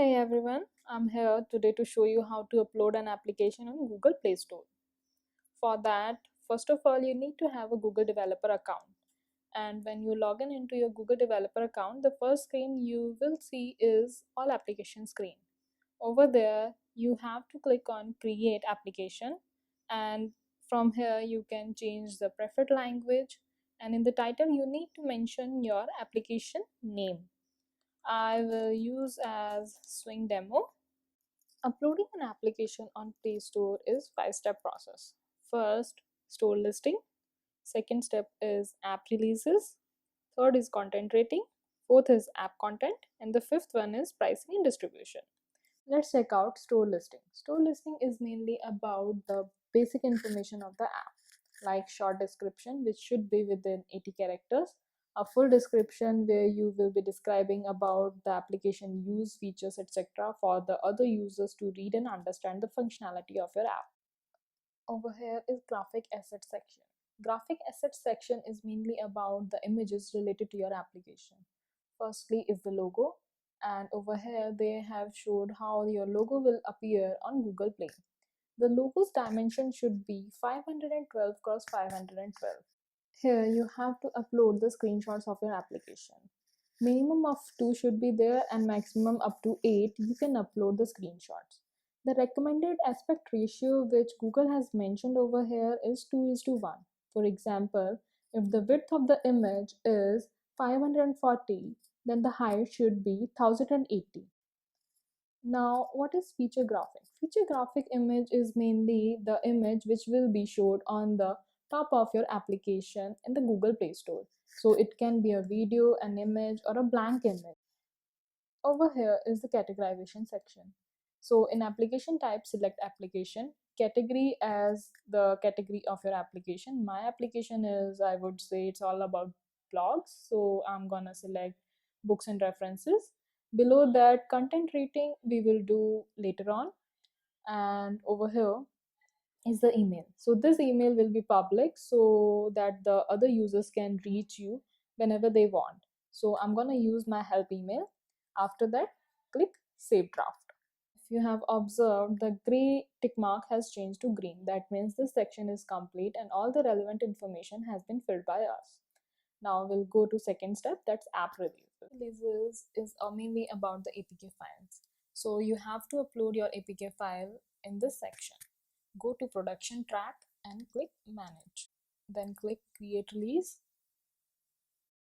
Hey everyone, I'm here today to show you how to upload an application on Google Play Store. For that, first of all, you need to have a Google Developer account. And when you log in into your Google Developer account, the first screen you will see is All Application screen. Over there, you have to click on Create Application, and from here you can change the preferred language, and in the title you need to mention your application name. I will use as Swing Demo. Uploading an application on Play Store is 5-step process. First, store listing. Second step is app releases. Third is content rating. Fourth is app content. And the fifth one is pricing and distribution. Let's check out store listing. Store listing is mainly about the basic information of the app, like short description, which should be within 80 characters, a full description where you will be describing about the application use, features, etc. for the other users to read and understand the functionality of your app. Over here is graphic assets section. Graphic assets section is mainly about the images related to your application. Firstly is the logo, and over here they have showed how your logo will appear on Google Play. The logo's dimension should be 512 x 512. Here you have to upload the screenshots of your application. Minimum of 2 should be there and maximum up to 8 you can upload the screenshots. The recommended aspect ratio which Google has mentioned over here is 2:1. For example, if the width of the image is 540, then the height should be 1080. Now, what is feature graphic? Feature graphic image is mainly the image which will be showed on the top of your application in the Google Play Store. So it can be a video, an image, or a blank image. Over here is the categorization section. So in application type, select application, category as the category of your application. My application is, I would say, it's all about blogs. So I'm gonna select books and references. Below that, content rating we will do later on. And over here is the email. So this email will be public so that the other users can reach you whenever they want. So I'm gonna use my help email. After that, click Save Draft. If you have observed, the gray tick mark has changed to green. That means this section is complete and all the relevant information has been filled by us. Now we'll go to second step, that's app releases. Releases is mainly about the APK files. So you have to upload your APK file in this section. Go to production track and click manage. Then click create release.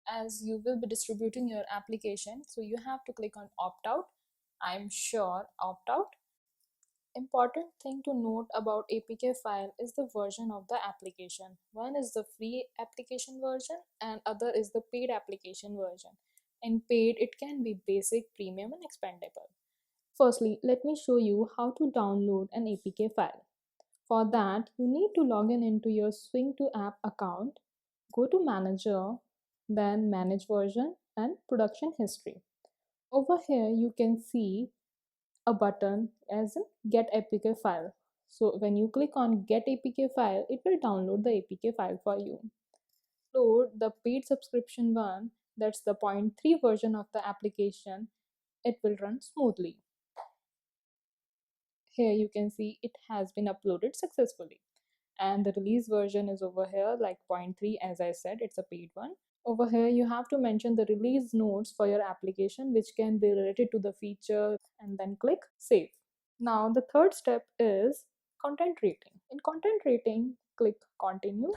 As you will be distributing your application, so you have to click on opt out. I'm sure opt out. Important thing to note about APK file is the version of the application. One is the free application version and other is the paid application version. In paid, it can be basic, premium and expandable. Firstly, let me show you how to download an APK file. For that, you need to log in into your Swing2App account, go to Manager, then Manage Version and Production History. Over here, you can see a button as in Get APK File. So when you click on Get APK File, it will download the APK file for you. Load the paid subscription one, that's the 0.3 version of the application. It will run smoothly. Here you can see it has been uploaded successfully. And the release version is over here, like 0.3, as I said, it's a paid one. Over here you have to mention the release notes for your application which can be related to the feature, and then click save. Now the third step is content rating. In content rating, click continue.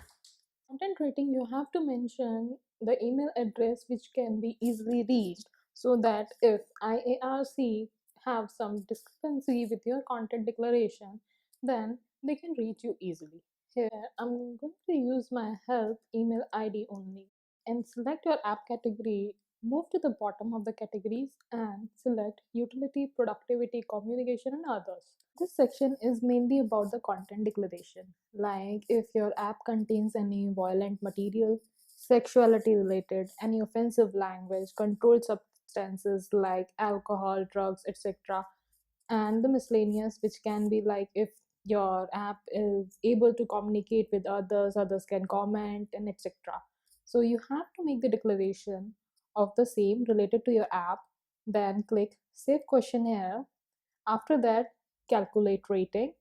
Content rating, you have to mention the email address which can be easily reached, so that if IARC have some discrepancy with your content declaration, then they can reach you easily. Here I'm going to use my help email ID only, and select your app category. Move to the bottom of the categories and select utility, productivity, communication and others. This section is mainly about the content declaration, like if your app contains any violent material, sexuality related, any offensive language, controlled substances like alcohol, drugs, etc., and the miscellaneous, which can be like if your app is able to communicate with others, others can comment and etc. So you have to make the declaration of the same related to your app Then click Save Question here. After that, calculate rating,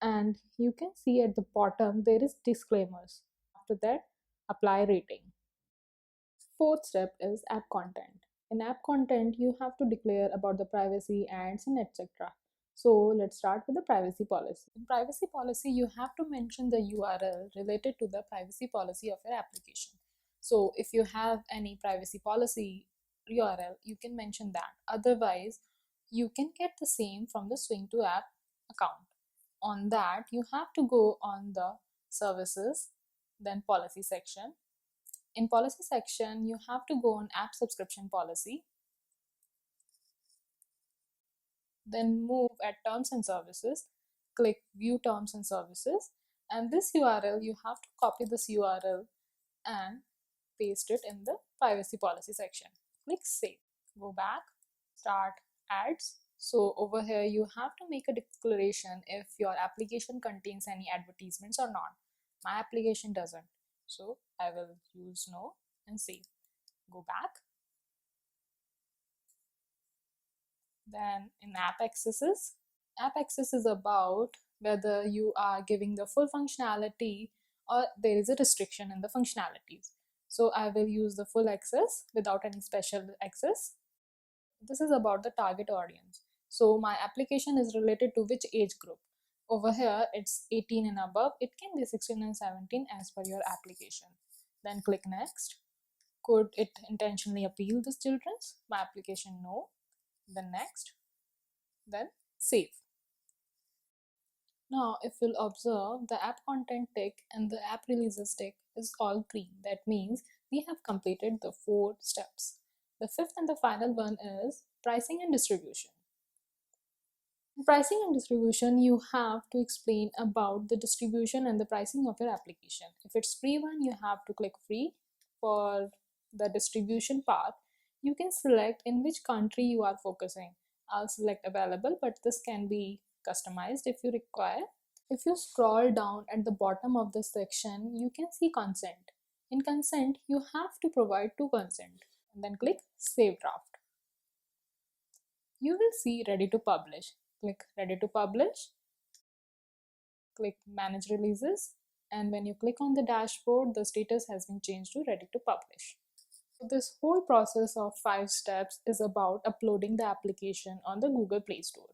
and you can see at the bottom there is disclaimers. After that, apply rating. Fourth step is app content. In app content, you have to declare about the privacy, ads, and etc. So let's start with the privacy policy. In privacy policy, you have to mention the URL related to the privacy policy of your application. So if you have any privacy policy URL, you can mention that. Otherwise, you can get the same from the Swing2App account. On that, you have to go on the services, then policy section. In policy section, you have to go on app subscription policy, then move at terms and services, click view terms and services, and this URL, you have to copy this URL and paste it in the privacy policy section. Click save. Go back, start ads. So over here, you have to make a declaration if your application contains any advertisements or not. My application doesn't, so I will use no and save. Go back. Then in app access is about whether you are giving the full functionality or there is a restriction in the functionalities. So I will use the full access without any special access. This is about the target audience. So my application is related to which age group. Over here it's 18 and above. It can be 16 and 17 as per your application. Then click next. Could it intentionally appeal the children's? My application no. Then next. Then save. Now if you'll observe, the app content tick and the app releases tick is all green. That means we have completed the 4 steps. The fifth and the final one is pricing and distribution. In pricing and distribution, you have to explain about the distribution and the pricing of your application. If it's free one, you have to click free. For the distribution part, you can select in which country you are focusing. I'll select available, but this can be customized if you require. If you scroll down at the bottom of the section, you can see consent. In consent, you have to provide 2 consent and then click Save Draft. You will see Ready to Publish. Click Ready to Publish. Click Manage Releases, and when you click on the dashboard, the status has been changed to Ready to Publish. So this whole process of 5 steps is about uploading the application on the Google Play Store.